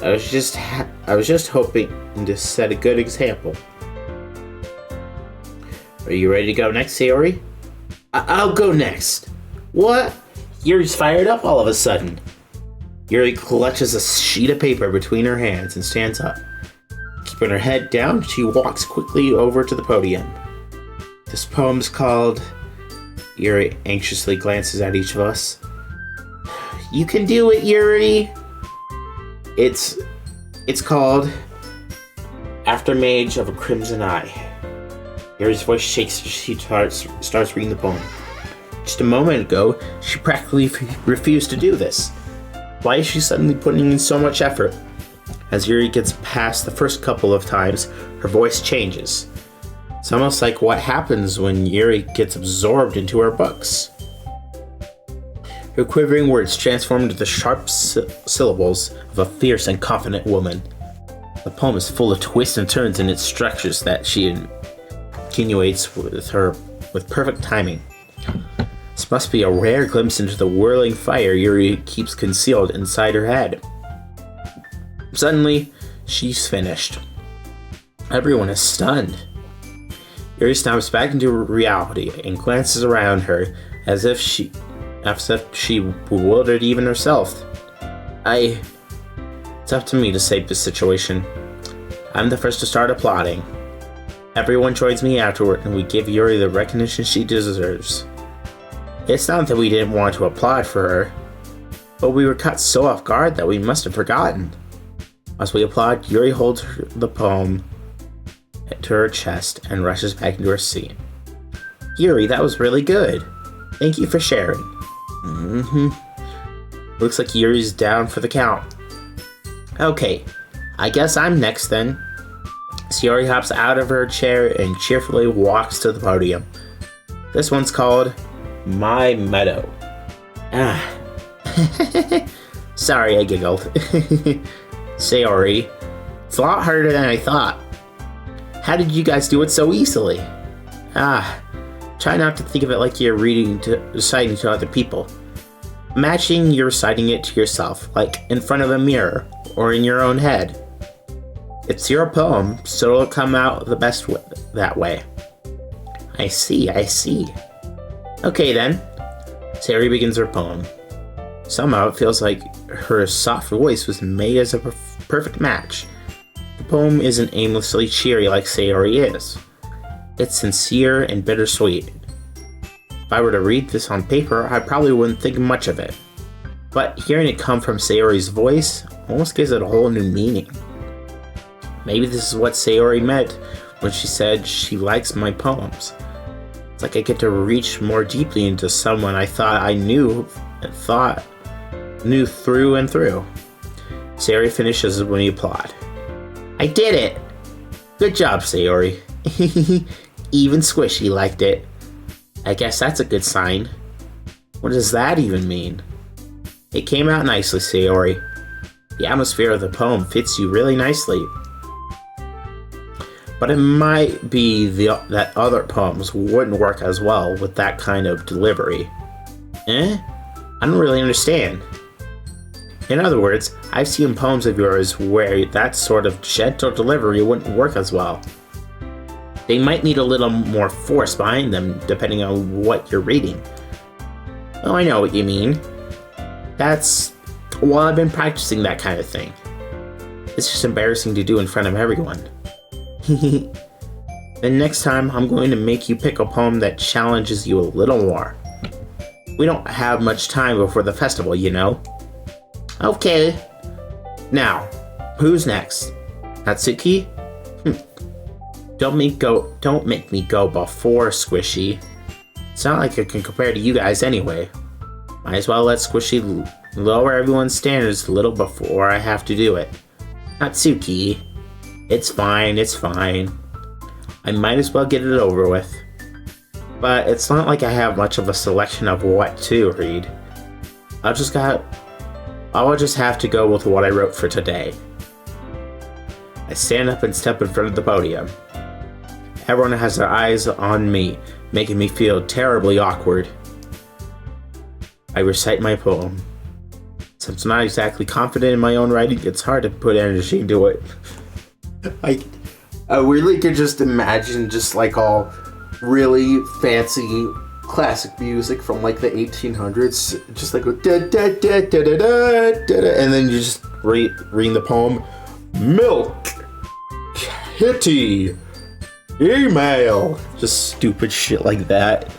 I was just hoping to set a good example. Are you ready to go next, Sayori? I'll go next. What? Yuri's fired up all of a sudden. Yuri clutches a sheet of paper between her hands and stands up. Keeping her head down, she walks quickly over to the podium. This poem's called... Yuri anxiously glances at each of us. You can do it, Yuri! It's called Aftermage of a Crimson Eye. Yuri's voice shakes as she starts reading the poem. Just a moment ago, she practically refused to do this. Why is she suddenly putting in so much effort? As Yuri gets past the first couple of times, her voice changes. It's almost like what happens when Yuri gets absorbed into her books. Her quivering words transform into the sharp syllables of a fierce and confident woman. The poem is full of twists and turns in its structures that she insinuates with perfect timing. This must be a rare glimpse into the whirling fire Yuri keeps concealed inside her head. Suddenly, she's finished. Everyone is stunned. Yuri snaps back into reality and glances around her as if she bewildered even herself. It's up to me to save this situation. I'm the first to start applauding. Everyone joins me afterward and we give Yuri the recognition she deserves. It's not that we didn't want to applaud for her, but we were caught so off guard that we must have forgotten. As we applaud, Yuri holds the poem to her chest and rushes back into her seat. Yuri, that was really good. Thank you for sharing. Looks like Yuri's down for the count. Okay, I guess I'm next then. So Yuri hops out of her chair and cheerfully walks to the podium. This one's called My Meadow. Sorry, I giggled. Sayori, it's a lot harder than I thought. How did you guys do it so easily? Try not to think of it like you're reciting to other people. Imagine you're reciting it to yourself, like in front of a mirror, or in your own head. It's your poem, so it'll come out the best that way. I see. Okay then. Sayori begins her poem. Somehow it feels like her soft voice was made as a perfect match. The poem isn't aimlessly cheery like Sayori is. It's sincere and bittersweet. If I were to read this on paper, I probably wouldn't think much of it. But hearing it come from Sayori's voice almost gives it a whole new meaning. Maybe this is what Sayori meant when she said she likes my poems. It's like I get to reach more deeply into someone I thought I knew through and through. Sayori finishes when we applaud. I did it! Good job, Sayori. Even Squishy liked it. I guess that's a good sign. What does that even mean? It came out nicely, Sayori. The atmosphere of the poem fits you really nicely. But it might be that other poems wouldn't work as well with that kind of delivery. I don't really understand. In other words, I've seen poems of yours where that sort of gentle delivery wouldn't work as well. They might need a little more force behind them depending on what you're reading. Oh, I know what you mean. I've been practicing that kind of thing. It's just embarrassing to do in front of everyone. Then next time, I'm going to make you pick a poem that challenges you a little more. We don't have much time before the festival, you know. Okay. Now, who's next? Natsuki? Don't make me go before Squishy. It's not like I can compare to you guys anyway. Might as well let Squishy lower everyone's standards a little before I have to do it. Natsuki. It's fine. I might as well get it over with. But it's not like I have much of a selection of what to read. I'll just have to go with what I wrote for today. I stand up and step in front of the podium. Everyone has their eyes on me, making me feel terribly awkward. I recite my poem. Since I'm not exactly confident in my own writing, it's hard to put energy into it. I really could just imagine just like all really fancy classic music from like the 1800s, just like da da da da da da da, and then you just reading the poem, milk, kitty, email, just stupid shit like that.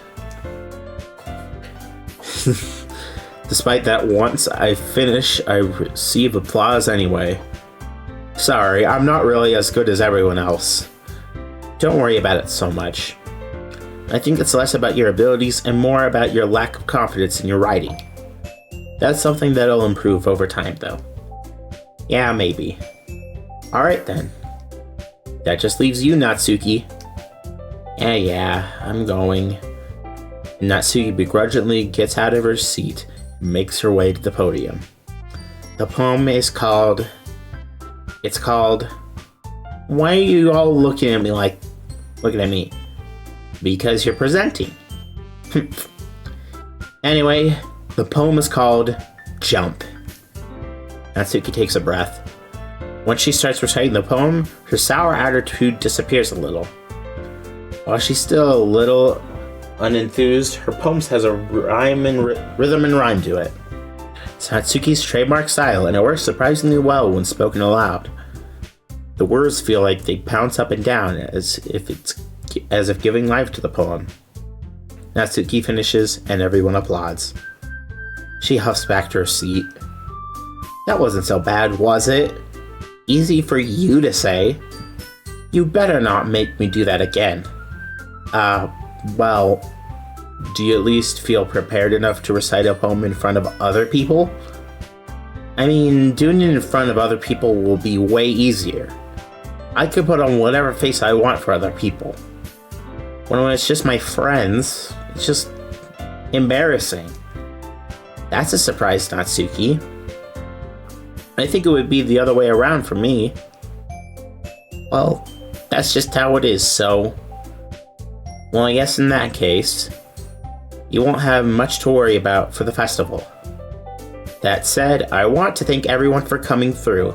Despite that, once I finish, I receive applause anyway. Sorry, I'm not really as good as everyone else. Don't worry about it so much. I think it's less about your abilities and more about your lack of confidence in your writing. That's something that'll improve over time, though. Yeah, maybe. Alright then. That just leaves you, Natsuki. Yeah, I'm going. Natsuki begrudgingly gets out of her seat and makes her way to the podium. The poem is called... It's called... Why are you all looking at me like... Looking at me? Because you're presenting. Anyway, the poem is called Jump. Natsuki takes a breath. Once she starts reciting the poem, her sour attitude disappears a little. While she's still a little unenthused, her poem has a rhythm and rhyme to it. It's Natsuki's trademark style, and it works surprisingly well when spoken aloud. The words feel like they bounce up and down as if giving life to the poem. Natsuki finishes, and everyone applauds. She huffs back to her seat. That wasn't so bad, was it? Easy for you to say. You better not make me do that again. Well, do you at least feel prepared enough to recite a poem in front of other people? I mean, doing it in front of other people will be way easier. I could put on whatever face I want for other people. When it's just my friends, it's just embarrassing. That's a surprise, Natsuki. I think it would be the other way around for me. Well, that's just how it is, so... Well, I guess in that case, you won't have much to worry about for the festival. That said, I want to thank everyone for coming through.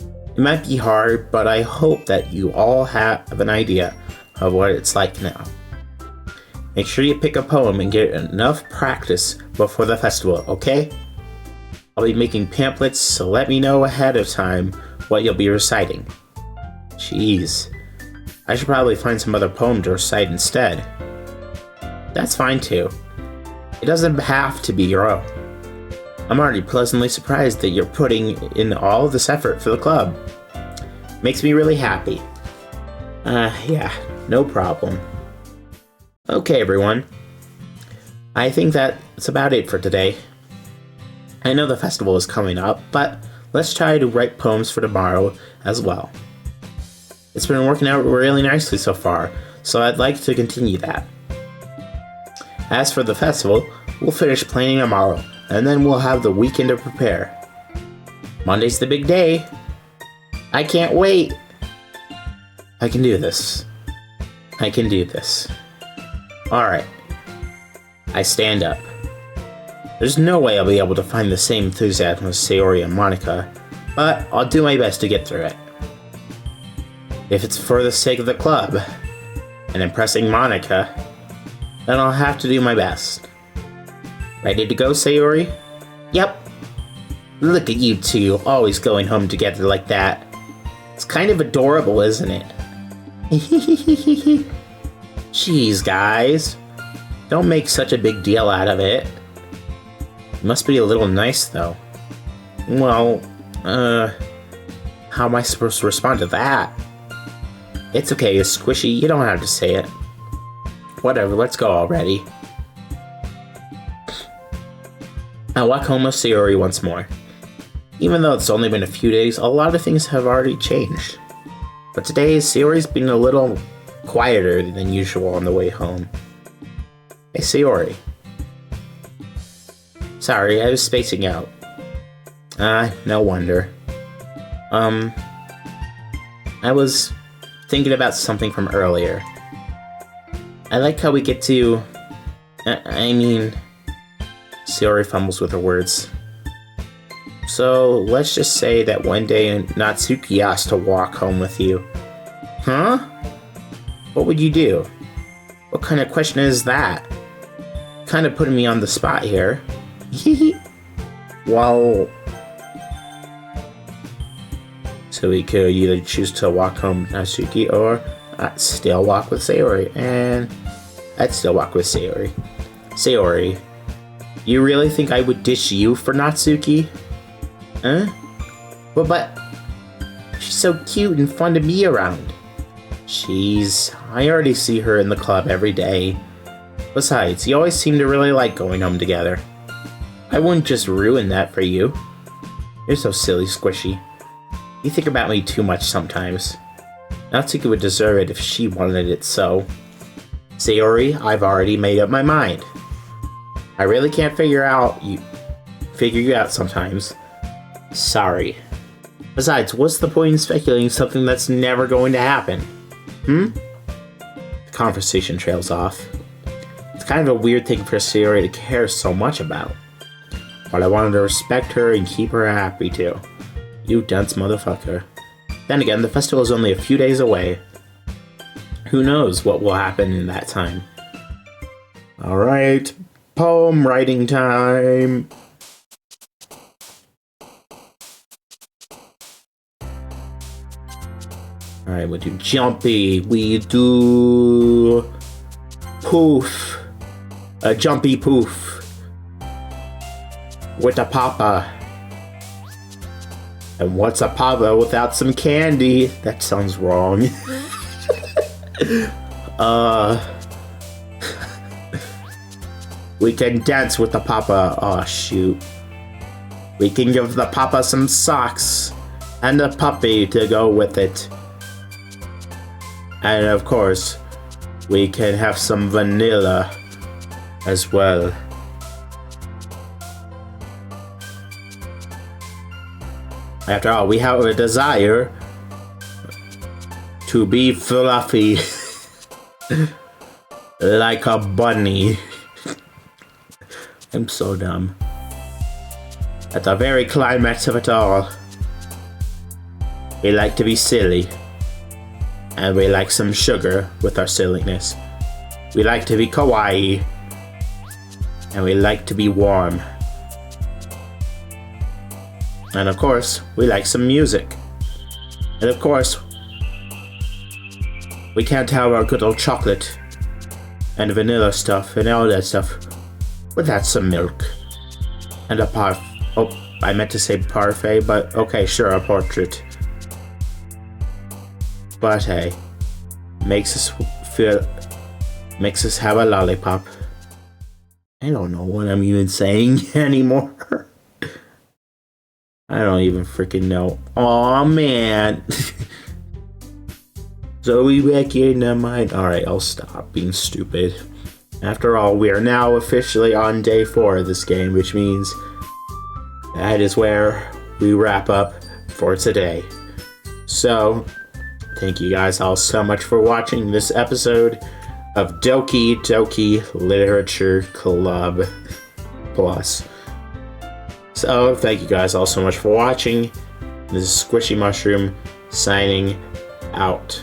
It might be hard, but I hope that you all have an idea of what it's like now. Make sure you pick a poem and get enough practice before the festival, okay? I'll be making pamphlets, so let me know ahead of time what you'll be reciting. Jeez, I should probably find some other poem to recite instead. That's fine too. It doesn't have to be your own. I'm already pleasantly surprised that you're putting in all this effort for the club. Makes me really happy. Yeah, no problem. Okay, everyone. I think that's about it for today. I know the festival is coming up, but let's try to write poems for tomorrow as well. It's been working out really nicely so far, so I'd like to continue that. As for the festival, we'll finish planning tomorrow, and then we'll have the weekend to prepare. Monday's the big day. I can't wait. I can do this. I can do this. Alright. I stand up. There's no way I'll be able to find the same enthusiasm as Sayori and Monica, but I'll do my best to get through it. If it's for the sake of the club, and impressing Monica, then I'll have to do my best. Ready to go, Sayori? Yep. Look at you two, always going home together like that. It's kind of adorable, isn't it? Jeez, guys. Don't make such a big deal out of it. It must be a little nice, though. Well, how am I supposed to respond to that? It's okay, it's squishy, you don't have to say it. Whatever, let's go already. I walk home with Sayori once more. Even though it's only been a few days, a lot of things have already changed. But today, Sayori's been a little quieter than usual on the way home. Hey, Sayori. Sorry, I was spacing out. No wonder. I was thinking about something from earlier. I like how we get to... Sayori fumbles with her words. So, let's just say that one day Natsuki asked to walk home with you. Huh? What would you do? What kind of question is that? Kinda putting me on the spot here. Well... So we could either choose to walk home with Natsuki or still walk with Sayori. And I'd still walk with Sayori. Sayori, you really think I would ditch you for Natsuki? Huh? Well, but she's so cute and fun to be around. Jeez, I already see her in the club every day. Besides, you always seem to really like going home together. I wouldn't just ruin that for you. You're so silly, Squishy. You think about me too much sometimes. Natsuki would deserve it if she wanted it so. Sayori, I've already made up my mind. I really can't figure you out sometimes. Sorry. Besides, what's the point in speculating something that's never going to happen? The conversation trails off. It's kind of a weird thing for Sayori to care so much about. But I wanted to respect her and keep her happy too. You dunce motherfucker. Then again, the festival is only a few days away. Who knows what will happen in that time. Alright, poem writing time. Alright, we do jumpy. We do poof. A jumpy poof. With a papa. And what's a papa without some candy? That sounds wrong. We can dance with the papa. Oh, shoot. We can give the papa some socks. And a puppy to go with it. And of course, we can have some vanilla as well. After all, we have a desire to be fluffy like a bunny. I'm so dumb. At the very climax of it all, we like to be silly. And we like some sugar with our silliness. We like to be kawaii. And we like to be warm. And of course, we like some music. And of course, we can't have our good old chocolate and vanilla stuff and all that stuff without some milk. And a oh, I meant to say parfait, but okay, sure, a portrait. But hey, makes us have a lollipop. I don't know what I'm even saying anymore. I don't even freaking know. Aw, man. Zoe back in the mind. Alright, I'll stop being stupid. After all, we are now officially on day 4 of this game, which means that is where we wrap up for today. So, thank you guys all so much for watching this episode of Doki Literature Club Plus. So, thank you guys all so much for watching. This is Squishy Mushroom signing out.